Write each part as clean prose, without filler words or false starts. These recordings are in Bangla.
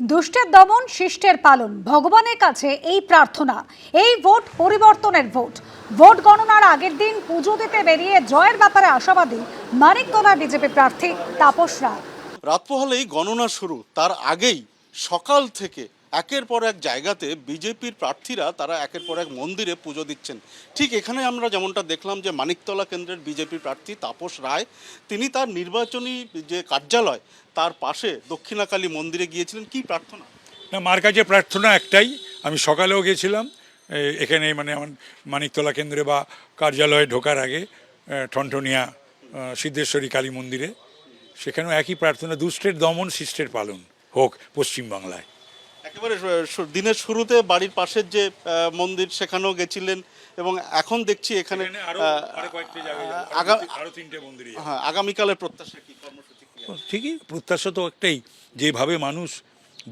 দুষ্টের দমন শিষ্টের পালন ভগবানের কাছে এই প্রার্থনা। এই ভোট পরিবর্তনের ভোট। ভোট গণনার আগের দিন পুজো দিতে বেরিয়ে জয়ের ব্যাপারে আশাবাদী মানিকতলা বিজেপি প্রার্থী তাপস রায়। রাত পোহালেই গণনা শুরু, তার আগেই সকাল থেকে একের পর এক জায়গাতে বিজেপির প্রার্থীরা তারা একের পর এক মন্দিরে পুজো দিচ্ছেন। ঠিক এখানে আমরা যেমনটা দেখলাম যে মানিকতলা কেন্দ্রের বিজেপি প্রার্থী তাপস রায় তিনি তার নির্বাচনী যে কার্যালয় তার পাশে দক্ষিণাকালী মন্দিরে গিয়েছিলেন। কি প্রার্থনা? না, মার কাছে প্রার্থনা একটাই। আমি সকালেও গেছিলাম এখানে, মানে আমার মানিকতলা কেন্দ্রে বা কার্যালয়ে ঢোকার আগে ঠনঠনিয়া সিদ্ধেশ্বরী কালী মন্দিরে, সেখানেও একই প্রার্থনা, দুষ্টের দমন শিষ্টের পালন হোক পশ্চিমবাংলায়। একেবারে দিনের শুরুতে বাড়ির পাশের যে মন্দির সেখানেও গেছিলেন এবং এখন দেখছি এখানে আগামীকালের প্রত্যাশা কি, কর্মসূচি? ঠিকই, প্রত্যাশা তো একটাই, যেভাবে মানুষ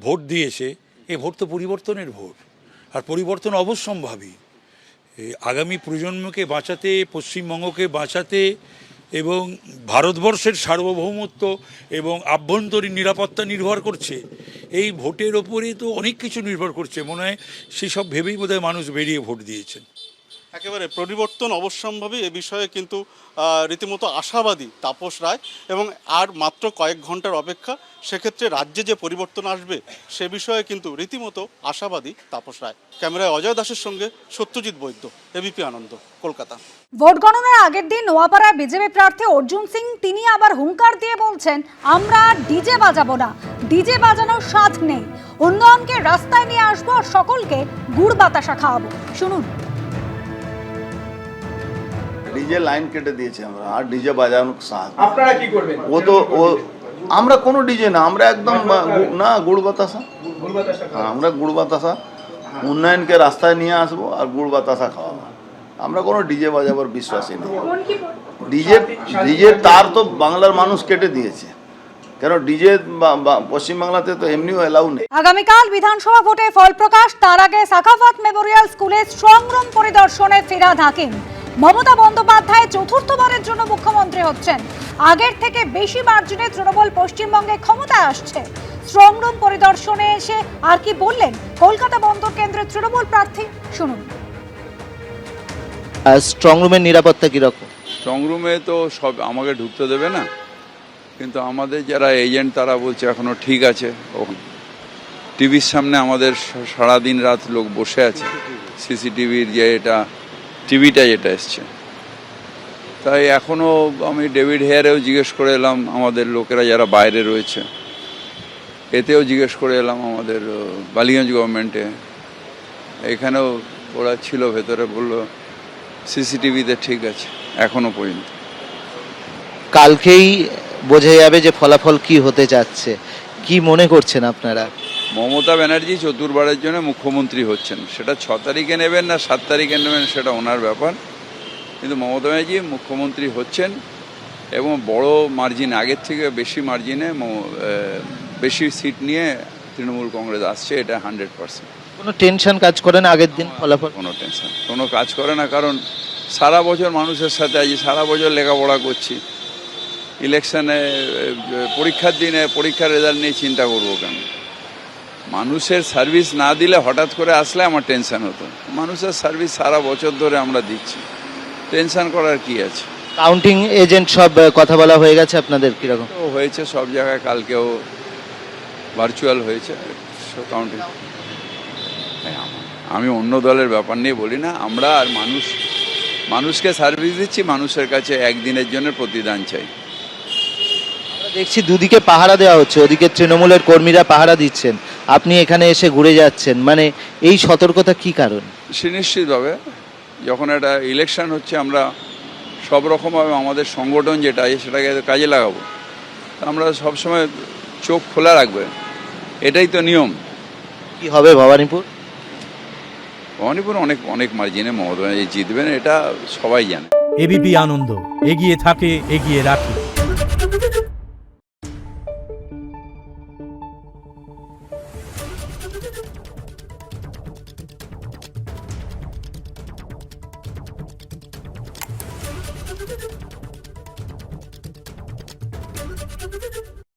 ভোট দিয়েছে, এ ভোট তো পরিবর্তনের ভোট, আর পরিবর্তন অবশ্যম্ভাবী। আগামী প্রজন্মকে বাঁচাতে, পশ্চিমবঙ্গকে বাঁচাতে এবং ভারতবর্ষের সার্বভৌমত্ব এবং আভ্যন্তরীণ নিরাপত্তা নির্ভর করছে এই ভোটের ওপরে, তো অনেক কিছু নির্ভর করছে। মনে হয় সেসব ভেবেই বোধহয় মানুষ বেরিয়ে ভোট দিয়েছেন। একেবারে পরিবর্তন অবশ্যম্ভাবী, এ বিষয়ে কিন্তু রীতিমতো আশাবাদী তাপস রায় এবং আর মাত্র কয়েক ঘন্টার অপেক্ষা। সেক্ষেত্রে রাজ্যে যে পরিবর্তন আসবে সে বিষয়ে কিন্তু রীতিমতো আশাবাদী তাপস রায়। ক্যামেরায় অজয় দাসের সঙ্গে সত্যজিৎ বৈদ্য, এবিপি আনন্দ, কলকাতা। ভোট গণনার আগের দিন নোয়াপাড়ায় বিজেপি প্রার্থী অর্জুন সিং তিনি আবার হুঙ্কার দিয়ে বলছেন, আমরা ডিজে বাজাবো না, ডিজে বাজানোর স্বাদ নেই, উন্নয়নকে রাস্তায় নিয়ে আসবো আর সকলকে গুড় বাতাসা খাওয়াবো। শুনুন। ডিজে লাইন কেটে দিয়েছে আমরা, আর ডিজে বাজানোর সাহায্য। আপনারা কি করবেন? আমরা কোনো ডিজে না, আমরা একদম না, গুড় বাতাসা। আমরা গুড় বাতাসা, উন্নয়নকে রাস্তায় নিয়ে আসবো আর গুড় বাতাসা খাওয়াবো। আমরা কোনো ডিজে বাজাবার বিশ্বাসী নেই। ডিজে তার তো বাংলার মানুষ কেটে দিয়েছে, কেন ডিজে পশ্চিমবাংলাতে তো এমনিও এলাউ নেই। আগামীকাল বিধানসভা ভোটে ফল প্রকাশ, তার আগে সাখাওয়াত মেমোরিয়াল স্কুলে স্ট্রং রুম পরিদর্শনে ফিরহাদ হাকিম। মমতা বন্দ্যোপাধ্যায় চতুর্থবারের জন্য মুখ্যমন্ত্রী হচ্ছেন। আগের থেকে বেশি মার্জিনে তৃণমূল পশ্চিমবঙ্গে ক্ষমতায় আসছে। স্ট্রং রুম পরিদর্শনে এসে আর কি বললেন কলকাতা বন্দর কেন্দ্রের তৃণমূল প্রার্থী, শুনুন। স্ট্রং রুমের নিরাপত্তা কিরকম? স্ট্রং রুমে তো সব আমাকে ঢুকতে দেবে না, কিন্তু আমাদের যারা এজেন্ট তারা বলছে এখনো ঠিক আছে। টিভির সামনে আমাদের সারাদিন রাত লোক বসে আছে, সিসিটিভির যে টিভিটা যেটা এসছে, তাই এখনও আমি ডেভিড হেয়ারেও জিজ্ঞেস করে এলাম, আমাদের লোকেরা যারা বাইরে রয়েছে এতেও জিজ্ঞেস করে এলাম, আমাদের বালিগঞ্জ গভর্নমেন্টে এখানেও ওরা ছিল ভেতরে, বললো সিসিটিভিতে ঠিক আছে এখনো পর্যন্ত। কালকেই বোঝা যাবে যে ফলাফল কি হতে যাচ্ছে, কি মনে করছেন আপনারা? মমতা ব্যানার্জি চতুর্থবারের জন্য মুখ্যমন্ত্রী হচ্ছেন, সেটা 6 তারিখে নেবেন না 7 তারিখে নেবেন সেটা ওনার ব্যাপার, কিন্তু মমতা ব্যানার্জি মুখ্যমন্ত্রী হচ্ছেন এবং বড় মার্জিন, আগের থেকে বেশি মার্জিনে বেশি সিট নিয়ে তৃণমূল কংগ্রেস আসছে, এটা 100%। কোনো টেনশন কাজ করে না আগের দিন ফলাফল? কোনো টেনশন কোনো কাজ করে না, কারণ সারা বছর মানুষের সাথে আছি, সারা বছর লেখাপড়া করছি, ইলেকশনে পরীক্ষার দিনে পরীক্ষার রেজাল্ট নিয়ে চিন্তা করবো কেন? মানুষের সার্ভিস না দিলে হঠাৎ করে আসলে আমার টেনশন হতো। মানুষের সার্ভিস সারা বছর ধরে আমরা দিচ্ছি, টেনশন করার কি আছে? কাউন্টিং এজেন্ট সব কথা বলা হয়ে গেছে আপনাদের কিরকম? তো হয়েছে সব জায়গায়, কালকেও ভার্চুয়াল হয়েছে কাউন্টিং। আমি অন্য দলের ব্যাপার নিয়ে বলি না, আমরা আর মানুষকে সার্ভিস দিচ্ছি, মানুষের কাছে একদিনের জন্য প্রতিদান চাই। দেখছি দুদিকে পাহারা দেওয়া হচ্ছে, ওদিকে তৃণমূলের কর্মীরা পাহারা দিচ্ছেন, আপনি এখানে এসে ঘুরে যাচ্ছেন, মানে এই সতর্কতা কি কারণ? সুনিশ্চিতভাবে যখন একটা ইলেকশন হচ্ছে আমরা সব রকমভাবে আমাদের সংগঠন যেটা আছে সেটাকে কাজে লাগাবো, আমরা সবসময় চোখ খোলা রাখবে, এটাই তো নিয়ম। কি হবে ভবানীপুর? ভবানীপুর অনেক অনেক মার্জিনে মমতা ব্যানার্জি জিতবেন, এটা সবাই জানে। এবিপি আনন্দ, এগিয়ে থাকে, এগিয়ে রাখে।